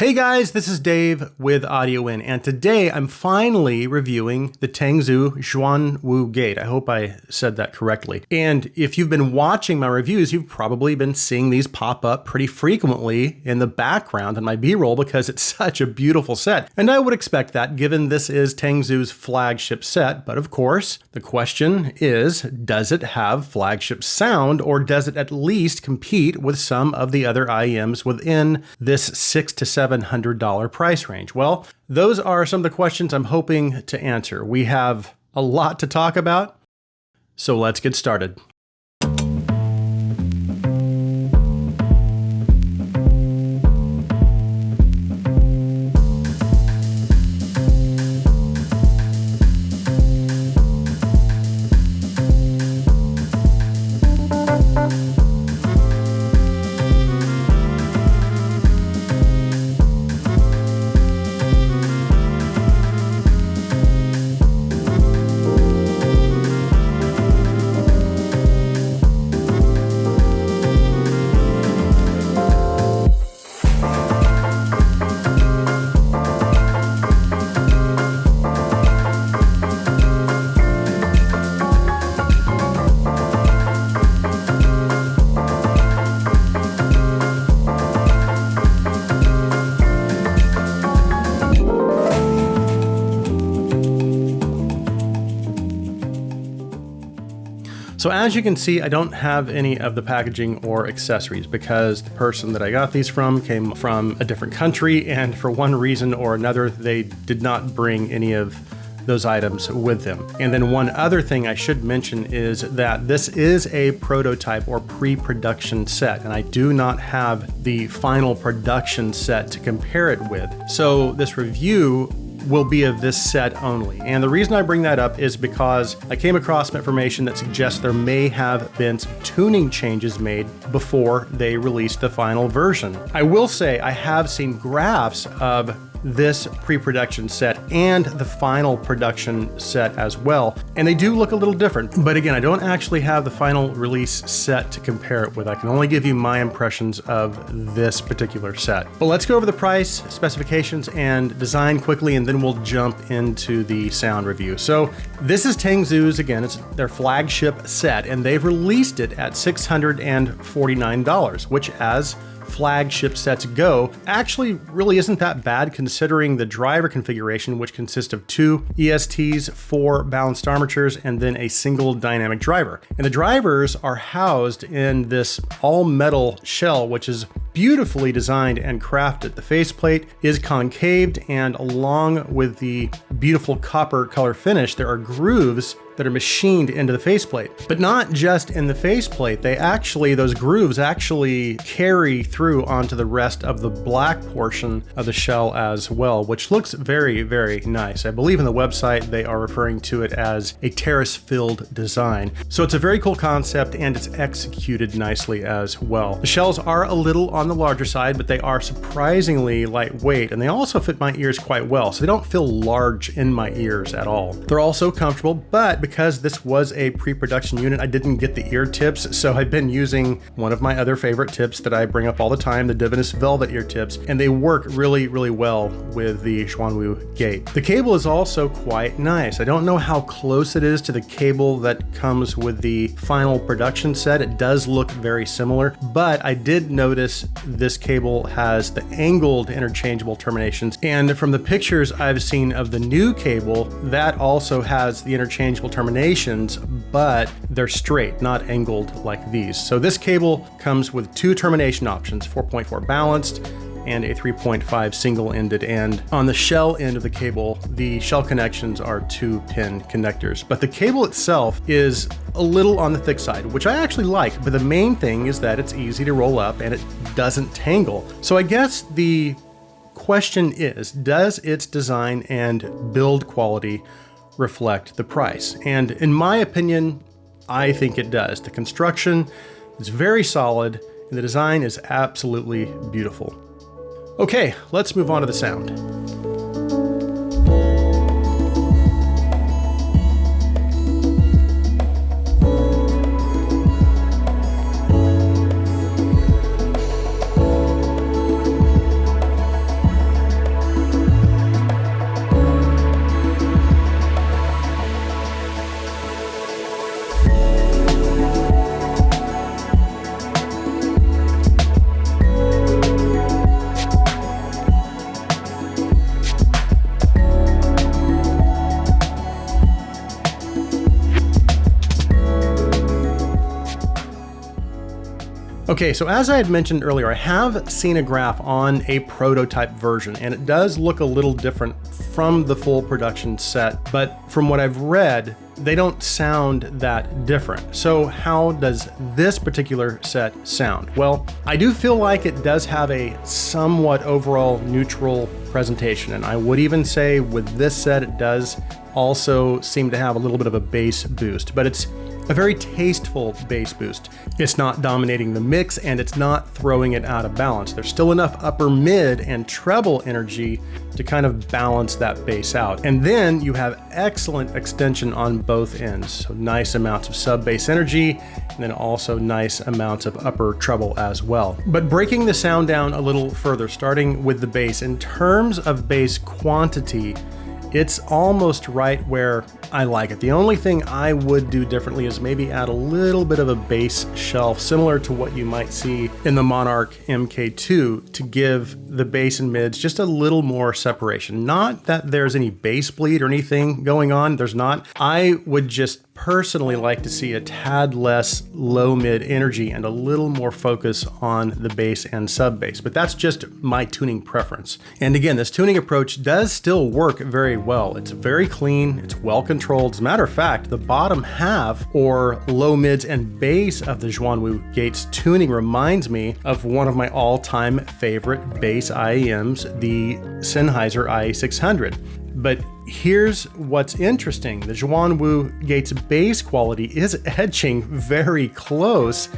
Hey guys, this is Dave with AudioIn, and today I'm finally reviewing the Tangzu XuanWu gate. I hope I said that correctly. And if you've been watching my reviews, you've probably been seeing these pop up pretty frequently in the background in my B-roll because it's such a beautiful set. And I would expect that given this is Tangzu's flagship set, but of course, the question is, does it have flagship sound, or does it at least compete with some of the other IEMs within this $600 to $700 price range? Well, those are some of the questions I'm hoping to answer. We have a lot to talk about, so let's get started. So as you can see, I don't have any of the packaging or accessories because the person that I got these from came from a different country, and for one reason or another, they did not bring any of those items with them. And then one other thing I should mention is that this is a prototype or pre-production set, and I do not have the final production set to compare it with. So this review will be of this set only. And the reason I bring that up is because I came across some information that suggests there may have been some tuning changes made before they released the final version. I will say I have seen graphs of this pre-production set and the final production set as well, and they do look a little different. But again, I don't actually have the final release set to compare it with. I can only give you my impressions of this particular set. But let's go over the price, specifications, and design quickly, and then we'll jump into the sound review. So this is Tangzu's, again, it's their flagship set, and they've released it at $649, which, as flagship sets go, actually really isn't that bad considering the driver configuration, which consists of 2 ESTs, 4 balanced armatures, and then a single dynamic driver. And the drivers are housed in this all-metal shell, which is beautifully designed and crafted. The faceplate is concaved, and along with the beautiful copper color finish, there are grooves that are machined into the faceplate. But not just in the faceplate, those grooves actually carry through onto the rest of the black portion of the shell as well, which looks very, very nice. I believe in the website they are referring to it as a terrace-filled design. So it's a very cool concept, and it's executed nicely as well. The shells are a little on the larger side, but they are surprisingly lightweight, and they also fit my ears quite well, so they don't feel large in my ears at all. They're also comfortable, but because this was a pre-production unit, I didn't get the ear tips, so I've been using one of my other favorite tips that I bring up all the time, the Divinus Velvet ear tips, and they work really, really well with the XuanWu gate. The cable is also quite nice. I don't know how close it is to the cable that comes with the final production set. It does look very similar, but I did notice this cable has the angled interchangeable terminations, and from the pictures I've seen of the new cable, that also has the interchangeable terminations, but they're straight, not angled like these. So this cable comes with 2 termination options, 4.4 balanced and a 3.5 single-ended, and on the shell end of the cable, the shell connections are 2-pin connectors. But the cable itself is a little on the thick side, which I actually like, but the main thing is that it's easy to roll up and it doesn't tangle. So I guess the question is, does its design and build quality reflect the price? And in my opinion, I think it does. The construction is very solid, and the design is absolutely beautiful. Okay, let's move on to the sound. Okay, so as I had mentioned earlier, I have seen a graph on a prototype version, and it does look a little different from the full production set, but from what I've read, they don't sound that different. So how does this particular set sound? Well, I do feel like it does have a somewhat overall neutral presentation, and I would even say with this set, it does also seem to have a little bit of a bass boost, but it's a very tasteful bass boost. It's not dominating the mix and it's not throwing it out of balance. There's still enough upper mid and treble energy to kind of balance that bass out. And then you have excellent extension on both ends. So nice amounts of sub bass energy and then also nice amounts of upper treble as well. But breaking the sound down a little further, starting with the bass, in terms of bass quantity, it's almost right where I like it. The only thing I would do differently is maybe add a little bit of a bass shelf, similar to what you might see in the Monarch Mk2, to give the bass and mids just a little more separation. Not that there's any bass bleed or anything going on, there's not. I would just personally like to see a tad less low mid energy and a little more focus on the bass and sub bass, but that's just my tuning preference. And again, this tuning approach does still work very well. It's very clean, it's well controlled. As a matter of fact, the bottom half or low mids and bass of the XuanWu Gates tuning reminds me of one of my all-time favorite bass IEMs, the Sennheiser IE600. But here's what's interesting. The XuanWu Gates bass quality is edging very close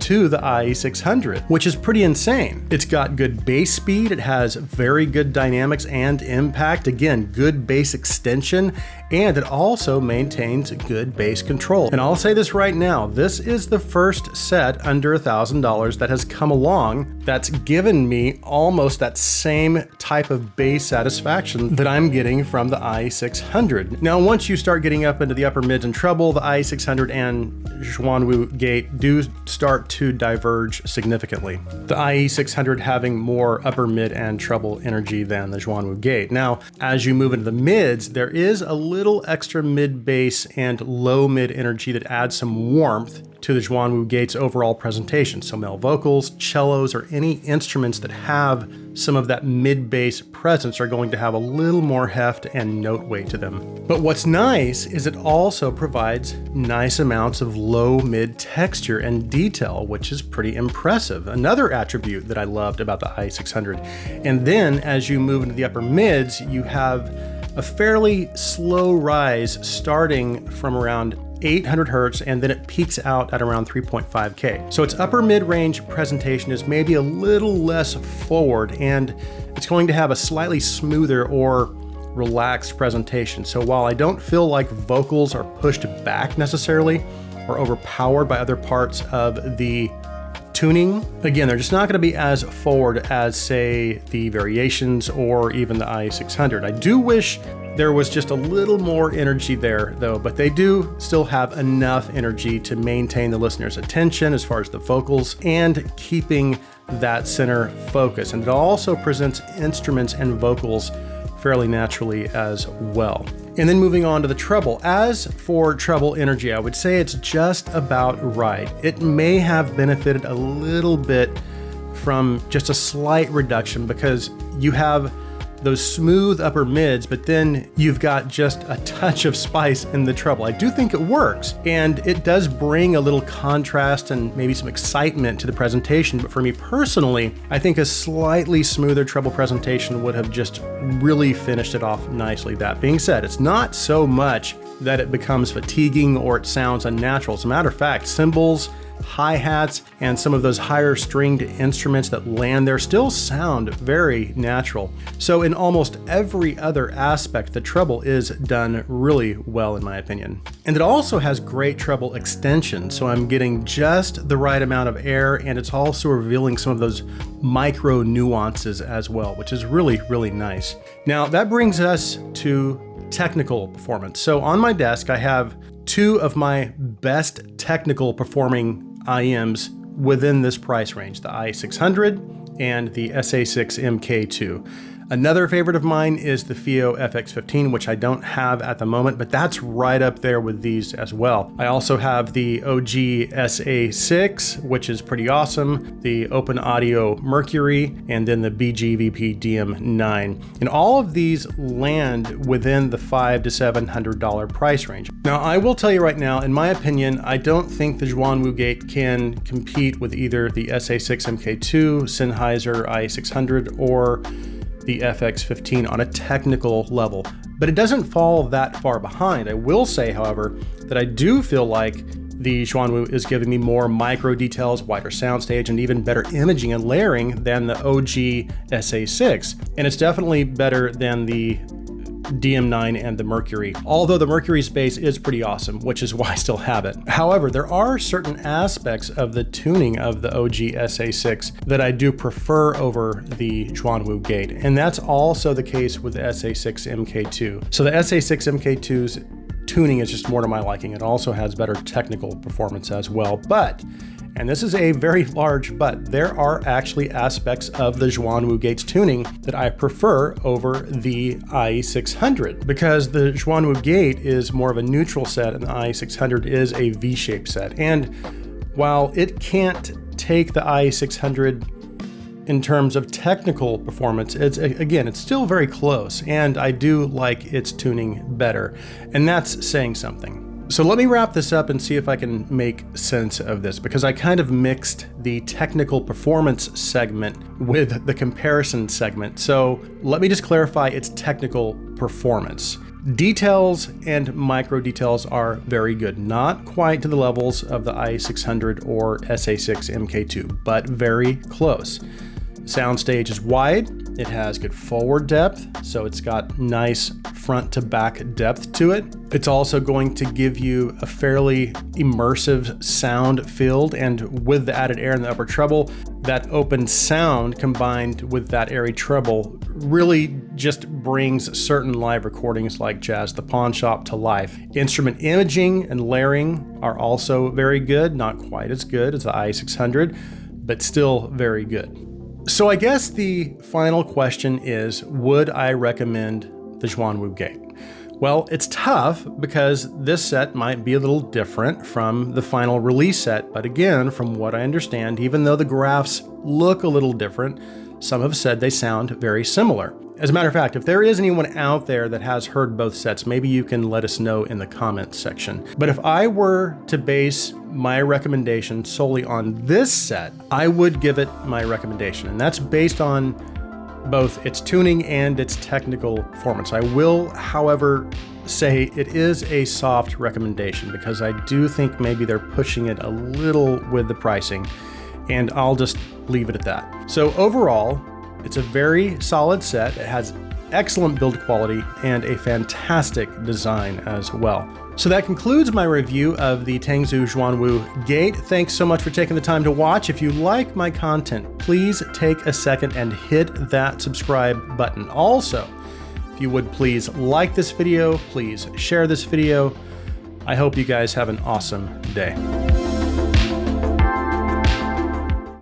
to the IE600, which is pretty insane. It's got good bass speed, it has very good dynamics and impact, again, good bass extension, and it also maintains good bass control. And I'll say this right now, this is the first set under $1,000 that has come along that's given me almost that same type of bass satisfaction that I'm getting from the IE600. Now, once you start getting up into the upper mids and treble, the IE600 and XuanWu Gate do start to diverge significantly. The IE600 having more upper mid and treble energy than the XuanWu Gate. Now, as you move into the mids, there is a little extra mid bass and low mid energy that adds some warmth to the XuanWu Gate's overall presentation. So male vocals, cellos, or any instruments that have some of that mid bass presence are going to have a little more heft and note weight to them. But what's nice is it also provides nice amounts of low mid texture and detail, which is pretty impressive. Another attribute that I loved about the IE600. And then as you move into the upper mids, you have a fairly slow rise starting from around 800 hertz, and then it peaks out at around 3.5K. So its upper mid-range presentation is maybe a little less forward, and it's going to have a slightly smoother or relaxed presentation. So while I don't feel like vocals are pushed back necessarily or overpowered by other parts of the tuning, again, they're just not going to be as forward as, say, the Variations or even the IE600. I do wish there was just a little more energy there though, but they do still have enough energy to maintain the listener's attention as far as the vocals and keeping that center focus. And it also presents instruments and vocals fairly naturally as well. And then moving on to the treble. As for treble energy, I would say it's just about right. It may have benefited a little bit from just a slight reduction because you have those smooth upper mids, but then you've got just a touch of spice in the treble. I do think it works, and it does bring a little contrast and maybe some excitement to the presentation. But for me personally, I think a slightly smoother treble presentation would have just really finished it off nicely. That being said, it's not so much that it becomes fatiguing or it sounds unnatural. As a matter of fact, cymbals, hi-hats, and some of those higher stringed instruments that land there still sound very natural. So in almost every other aspect, the treble is done really well in my opinion. And it also has great treble extension, so I'm getting just the right amount of air, and it's also revealing some of those micro nuances as well, which is really, really nice. Now that brings us to technical performance. So on my desk, I have two of my best technical performing IEMs within this price range, the IE600 and the SA6 Mk2. Another favorite of mine is the FIO FX15, which I don't have at the moment, but that's right up there with these as well. I also have the OG SA6, which is pretty awesome, the Open Audio Mercury, and then the BGVP DM9. And all of these land within the $500 to $700 price range. Now, I will tell you right now, in my opinion, I don't think the XuanWu Gate can compete with either the SA6 Mk2, Sennheiser IE600, or the FX15 on a technical level, but it doesn't fall that far behind. I will say, however, that I do feel like the XuanWu is giving me more micro details, wider soundstage, and even better imaging and layering than the OG SA6. And it's definitely better than the DM9 and the Mercury, although the Mercury's bass is pretty awesome, which is why I still have it. However, there are certain aspects of the tuning of the OG SA6 that I do prefer over the XuanWu Gate, and that's also the case with the SA6 Mk2. So the SA6 Mk2's tuning is just more to my liking. It also has better technical performance as well, but, and this is a very large but, there are actually aspects of the XuanWu Gate's tuning that I prefer over the IE600, because the XuanWu Gate is more of a neutral set and the IE600 is a V-shaped set. And while it can't take the IE600 in terms of technical performance, it's still very close, and I do like its tuning better, and that's saying something. So let me wrap this up and see if I can make sense of this, because I kind of mixed the technical performance segment with the comparison segment. So let me just clarify its technical performance. Details and micro details are very good, not quite to the levels of the IE600 or SA6 Mk2, but very close. Soundstage is wide, it has good forward depth, so it's got nice front to back depth to it. It's also going to give you a fairly immersive sound field, and with the added air in the upper treble, that open sound combined with that airy treble really just brings certain live recordings like Jazz the Pawn Shop to life. Instrument imaging and layering are also very good, not quite as good as the IE600, but still very good. So I guess the final question is, would I recommend the XuanWu Gate? Well, it's tough because this set might be a little different from the final release set, but again, from what I understand, even though the graphs look a little different, some have said they sound very similar. As a matter of fact, if there is anyone out there that has heard both sets, maybe you can let us know in the comments section. But if I were to base my recommendation solely on this set, I would give it my recommendation, and that's based on both its tuning and its technical performance. I will, however, say it is a soft recommendation because I do think maybe they're pushing it a little with the pricing, and I'll just leave it at that. So overall, it's a very solid set. It has excellent build quality and a fantastic design as well. So that concludes my review of the Tangzu XuanWu Gate. Thanks so much for taking the time to watch. If you like my content, please take a second and hit that subscribe button. Also, if you would please like this video, please share this video. I hope you guys have an awesome day.